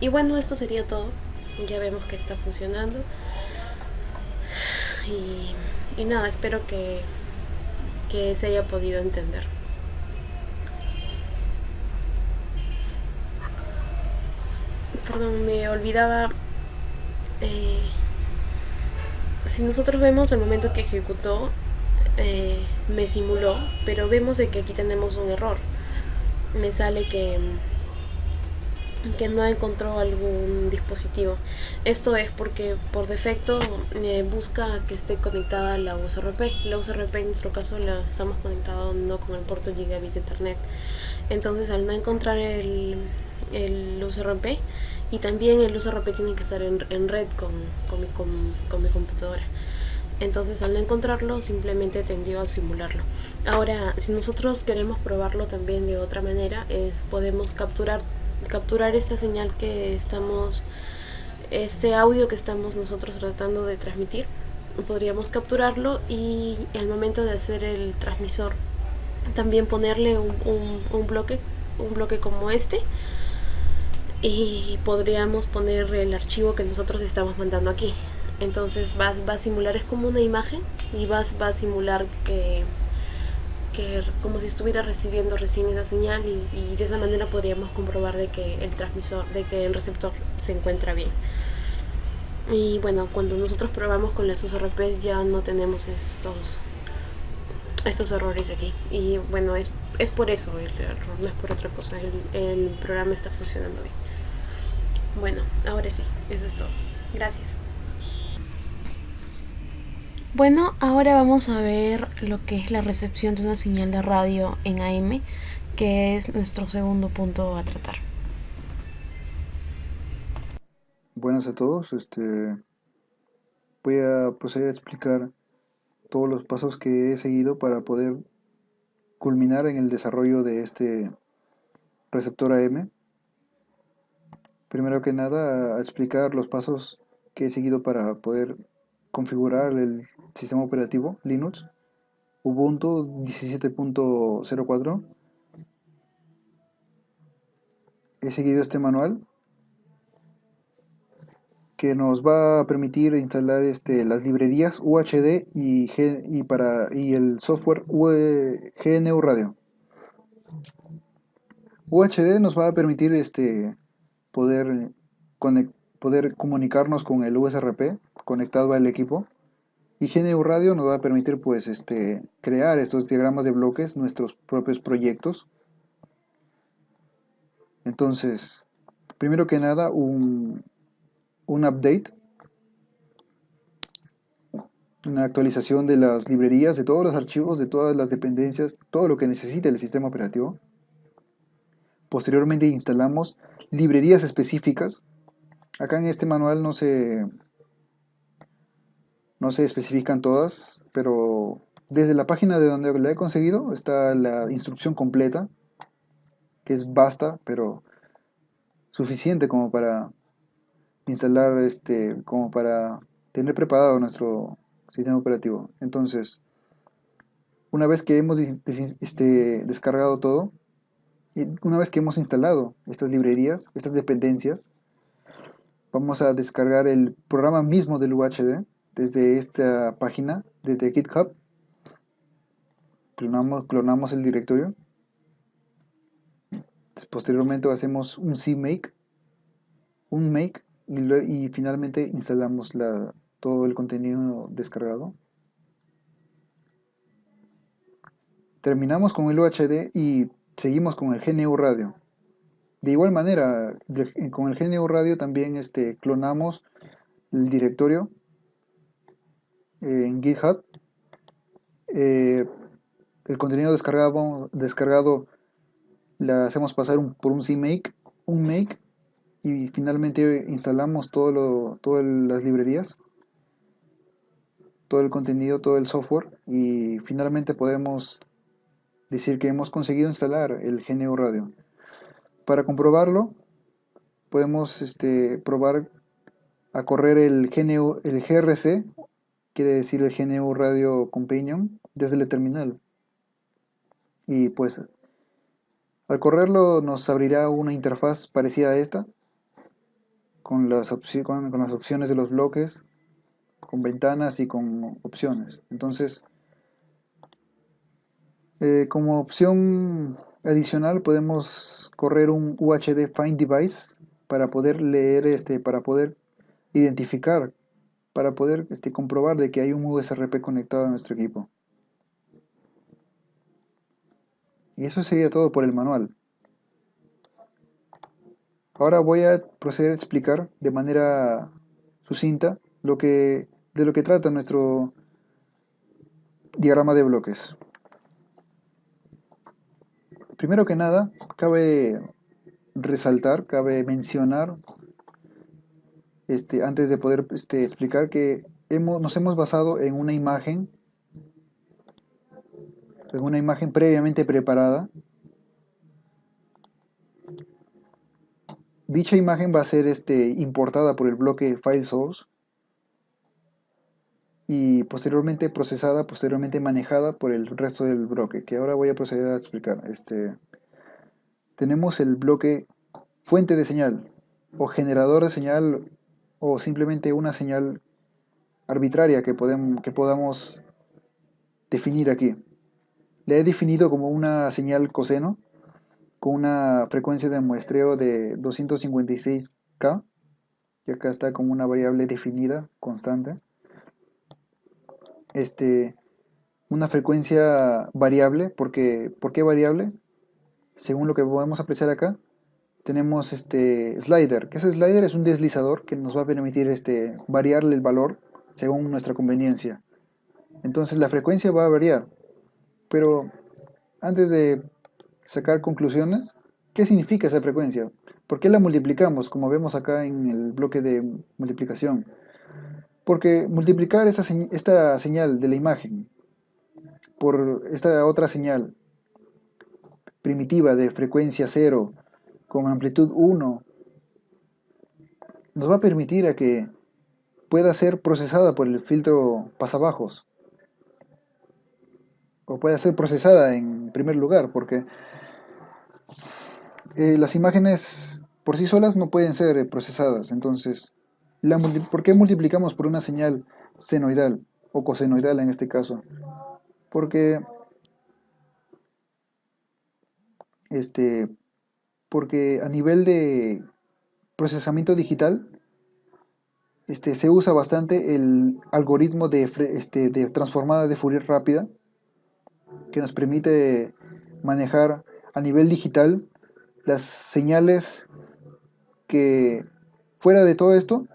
Y bueno, esto sería todo. Ya vemos que está funcionando. Y nada, espero que se haya podido entender. Perdón, me olvidaba. Si nosotros vemos el momento que ejecutó, me simuló, pero vemos de que aquí tenemos un error. Me sale que que no encontró algún dispositivo. Esto es porque por defecto busca que esté conectada a la USRP. La USRP en nuestro caso la estamos conectados no con el puerto gigabit de internet. Entonces al no encontrar el USRP, y también el USRP tiene que estar en red con mi computadora. Entonces al no encontrarlo simplemente tendió a simularlo. Ahora, si nosotros queremos probarlo también de otra manera, podemos capturar esta señal que estamos, este audio que estamos nosotros tratando de transmitir. Podríamos capturarlo y al momento de hacer el transmisor también ponerle un bloque como este, y podríamos poner el archivo que nosotros estamos mandando aquí. Entonces va a simular, es como una imagen, y va a simular que como si estuviera recibiendo recién esa señal, y de esa manera podríamos comprobar de que el transmisor, de que el receptor se encuentra bien. Y bueno, cuando nosotros probamos con las USRPs ya no tenemos estos errores aquí. Y bueno, es por eso el error, no es por otra cosa. El programa está funcionando bien. Bueno, ahora sí, eso es todo. Gracias. Bueno, ahora vamos a ver lo que es la recepción de una señal de radio en AM, que es nuestro segundo punto a tratar. Buenas a todos. Voy a proceder a explicar todos los pasos que he seguido para poder culminar en el desarrollo de este receptor AM. Primero que nada, a explicar los pasos que he seguido para poder configurar el sistema operativo Linux Ubuntu 17.04. He seguido este manual que nos va a permitir instalar las librerías UHD y el software GNU Radio. UHD nos va a permitir poder, poder comunicarnos con el USRP conectado al equipo, y GNU Radio nos va a permitir pues crear estos diagramas de bloques, nuestros propios proyectos. Entonces, primero que nada, un update, una actualización de las librerías, de todos los archivos, de todas las dependencias, todo lo que necesite el sistema operativo. Posteriormente instalamos librerías específicas. Acá en este manual no se especifican todas, pero desde la página de donde la he conseguido está la instrucción completa, que es basta, pero suficiente como para instalar, como para tener preparado nuestro sistema operativo. Entonces, una vez que hemos descargado todo, y una vez que hemos instalado estas librerías, estas dependencias, vamos a descargar el programa mismo del UHD desde esta página, desde GitHub. Clonamos el directorio. Posteriormente hacemos un cmake, y finalmente instalamos todo el contenido descargado. Terminamos con el UHD y seguimos con el GNU Radio. De igual manera, con el GNU Radio también clonamos el directorio en GitHub. El contenido descargado le hacemos pasar por un cmake, un make, y finalmente instalamos todas las librerías, todo el contenido, todo el software, y finalmente podemos decir que hemos conseguido instalar el GNU Radio. Para comprobarlo, podemos probar a correr el GRC, quiere decir el GNU Radio Companion, desde el terminal. Y pues al correrlo nos abrirá una interfaz parecida a esta, con las opciones de los bloques, con ventanas y con opciones. Entonces, como opción adicional podemos correr un UHD Find Device para poder leer, para poder identificar, para poder comprobar de que hay un USRP conectado a nuestro equipo. Y eso sería todo por el manual. Ahora voy a proceder a explicar de manera sucinta de lo que trata nuestro diagrama de bloques. Primero que nada, cabe resaltar, cabe mencionar, antes de poder explicar que nos hemos basado en una imagen previamente preparada. Dicha imagen va a ser importada por el bloque file source y posteriormente procesada, posteriormente manejada por el resto del bloque, que ahora voy a proceder a explicar. Tenemos el bloque fuente de señal o generador de señal o simplemente una señal arbitraria que podamos definir aquí. Le he definido como una señal coseno con una frecuencia de muestreo de 256K, y acá está como una variable definida, constante. Una frecuencia variable, ¿por qué variable? Según lo que podemos apreciar acá, tenemos slider, que ese slider es un deslizador que nos va a permitir variarle el valor según nuestra conveniencia. Entonces la frecuencia va a variar, pero antes de sacar conclusiones, ¿qué significa esa frecuencia? ¿Por qué la multiplicamos, como vemos acá en el bloque de multiplicación? Porque multiplicar esta señal de la imagen por esta otra señal primitiva de frecuencia 0 con amplitud 1 nos va a permitir a que pueda ser procesada por el filtro pasabajos, o pueda ser procesada en primer lugar, porque las imágenes por sí solas no pueden ser procesadas. Entonces, ¿por qué multiplicamos por una señal senoidal o cosenoidal en este caso? Porque, este, porque a nivel de procesamiento digital, se usa bastante el algoritmo de transformada de Fourier rápida, que nos permite manejar a nivel digital las señales que fuera de todo esto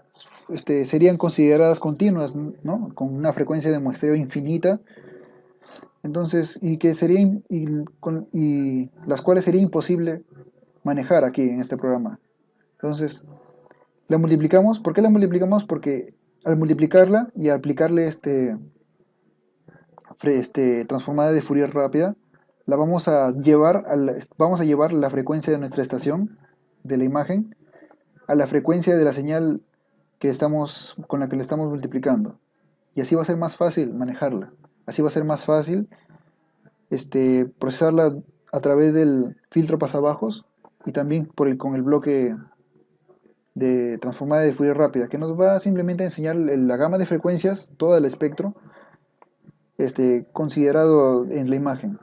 serían consideradas continuas, ¿no? Con una frecuencia de muestreo infinita. Entonces, y las cuales sería imposible manejar aquí en este programa. Entonces, la multiplicamos. ¿Por qué la multiplicamos? Porque al multiplicarla y aplicarle transformada de Fourier rápida, vamos a llevar la frecuencia de nuestra estación de la imagen a la frecuencia de la señal con la que le estamos multiplicando. Y así va a ser más fácil manejarla. Así va a ser más fácil procesarla a través del filtro pasabajos y también con el bloque de transformada de Fourier rápida, que nos va simplemente a enseñar la gama de frecuencias, todo el espectro considerado en la imagen.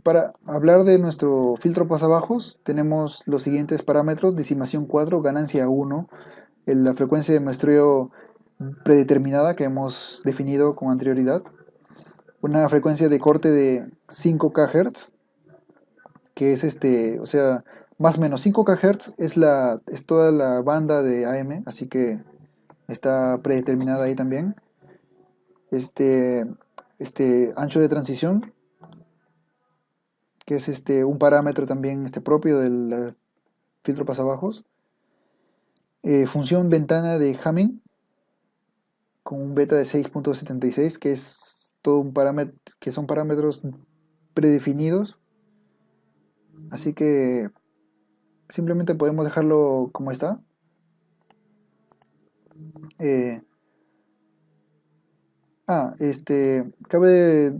Para hablar de nuestro filtro pasabajos, tenemos los siguientes parámetros: decimación 4, ganancia 1, la frecuencia de muestreo predeterminada que hemos definido con anterioridad, una frecuencia de corte de 5 kHz, que es o sea, más o menos 5 kHz es toda la banda de AM, así que está predeterminada ahí también. Ancho de transición, que es un parámetro también propio del filtro pasabajos. Función ventana de Hamming con un beta de 6.76, que es todo un parámetro, que son parámetros predefinidos, así que simplemente podemos dejarlo como está. Cabe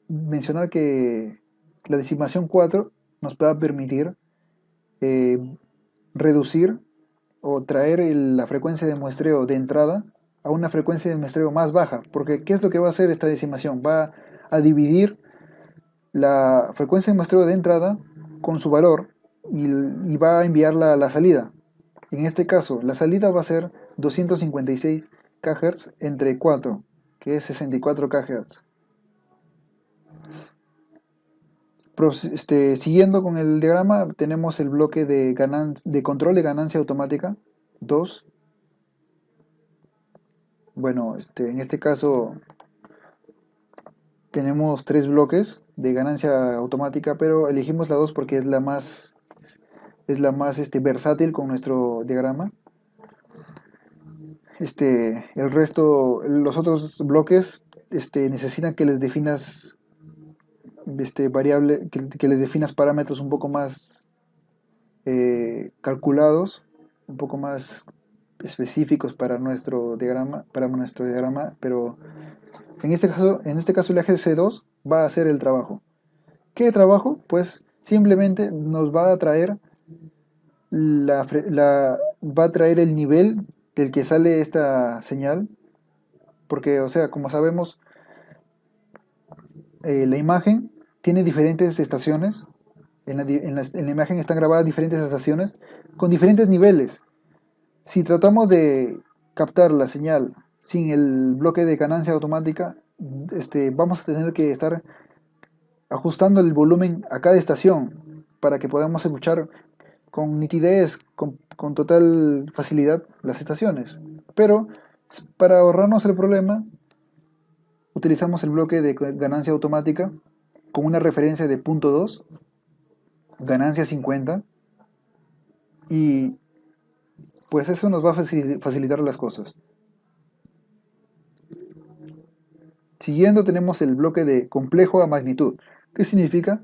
mencionar que la decimación 4 nos va a permitir reducir o traer la frecuencia de muestreo de entrada a una frecuencia de muestreo más baja, porque ¿qué es lo que va a hacer esta decimación? Va a dividir la frecuencia de muestreo de entrada con su valor y va a enviarla a la salida. En este caso, la salida va a ser 256 kHz entre 4, que es 64 kHz. Siguiendo con el diagrama, tenemos el bloque de control de ganancia automática 2. Bueno, en este caso tenemos 3 bloques de ganancia automática, pero elegimos la 2 porque es la más versátil con nuestro diagrama. El resto, los otros bloques, necesitan que les definas que les definas parámetros un poco más calculados, un poco más específicos para nuestro diagrama, pero en este caso el eje C2 va a hacer el trabajo. ¿Qué trabajo? Pues simplemente nos va a traer el nivel del que sale esta señal, porque, o sea, como sabemos, la imagen tiene diferentes estaciones. En la imagen están grabadas diferentes estaciones con diferentes niveles. Si tratamos de captar la señal sin el bloque de ganancia automática, vamos a tener que estar ajustando el volumen a cada estación para que podamos escuchar con nitidez, con total facilidad las estaciones. Pero para ahorrarnos el problema, utilizamos el bloque de ganancia automática con una referencia de punto 2, ganancia 50, y pues eso nos va a facilitar las cosas. Siguiendo tenemos el bloque de complejo a magnitud. ¿Qué significa?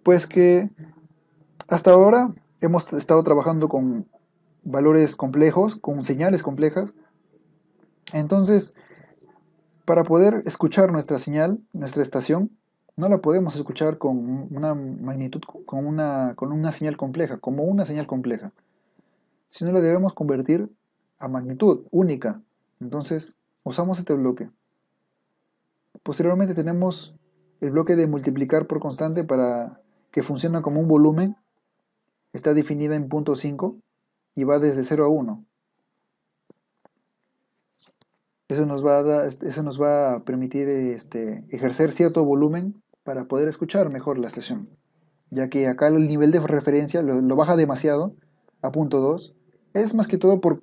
Pues que hasta ahora hemos estado trabajando con valores complejos, con señales complejas. Entonces, para poder escuchar nuestra señal, nuestra estación, no la podemos escuchar con una magnitud, con una señal compleja, como una señal compleja, sino la debemos convertir a magnitud única. Entonces, usamos este bloque. Posteriormente tenemos el bloque de multiplicar por constante, para que funciona como un volumen. Está definida en punto 5 y va desde 0 a 1. Eso nos va a permitir ejercer cierto volumen para poder escuchar mejor la estación, ya que acá el nivel de referencia lo baja demasiado a punto 2. Es más que todo por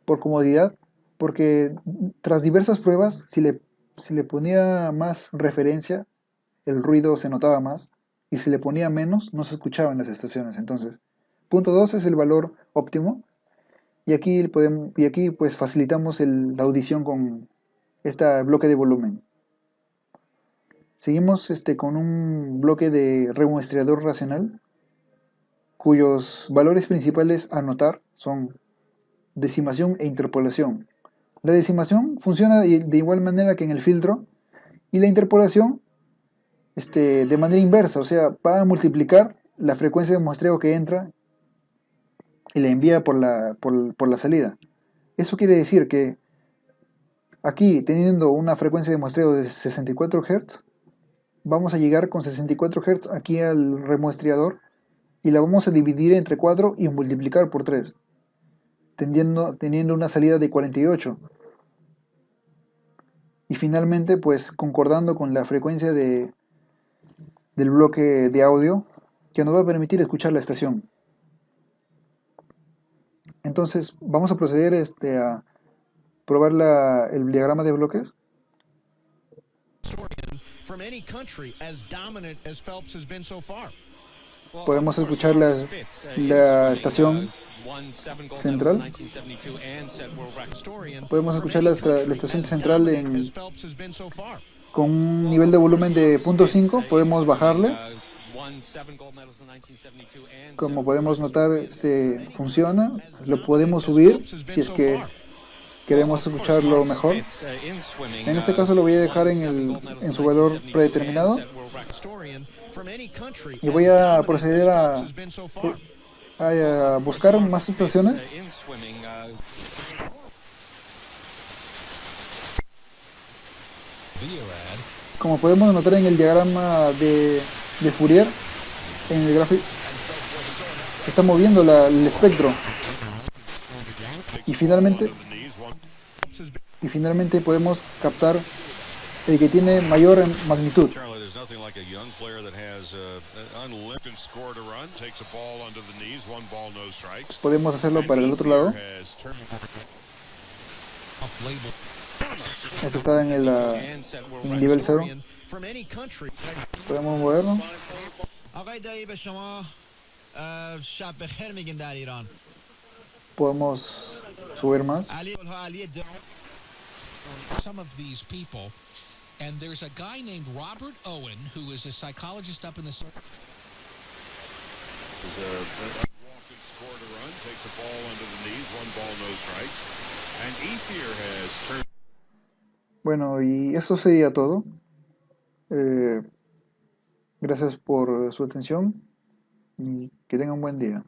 comodidad, porque tras diversas pruebas, si le ponía más referencia, el ruido se notaba más, y si le ponía menos, no se escuchaba en las estaciones. Entonces, punto 2 es el valor óptimo, y aquí pues facilitamos la audición con este bloque de volumen. Seguimos con un bloque de remuestrador racional, cuyos valores principales a notar son decimación e interpolación. La decimación funciona de igual manera que en el filtro, y la interpolación de manera inversa, o sea, va a multiplicar la frecuencia de muestreo que entra y la envía por la salida. Eso quiere decir que aquí, teniendo una frecuencia de muestreo de 64 Hz, vamos a llegar con 64 Hz aquí al remuestreador, y la vamos a dividir entre 4 y multiplicar por 3, teniendo una salida de 48. Y finalmente, pues concordando con la frecuencia del bloque de audio, que nos va a permitir escuchar la estación. Entonces vamos a proceder a probar el diagrama de bloques. Podemos escuchar la estación central. Podemos escuchar la estación central con un nivel de volumen de 0.5. Podemos bajarle. Como podemos notar, se funciona. Lo podemos subir si es que queremos escucharlo mejor. En este caso lo voy a dejar en su valor predeterminado, y voy a proceder a buscar más estaciones. Como podemos notar en el diagrama de Fourier, en el gráfico, está moviendo el espectro, y finalmente podemos captar el que tiene mayor magnitud. like a young player that has unlimited score to run, takes a ball under the knees, one ball, no strikes. Podemos hacerlo And para el otro Ethier lado. has turned Este está en el nivel 0. Podemos moverlo. آقای دایی به شما شب بخیر میگیم در ایران. Podemos subir más. Some of these people, and there's a guy named Robert Owen who is a psychologist up in the walking score to run, takes a ball under the knees, one ball, no strikes. And Ethier has turned. Bueno, y eso sería todo. Gracias por su atención y que tengan un buen día.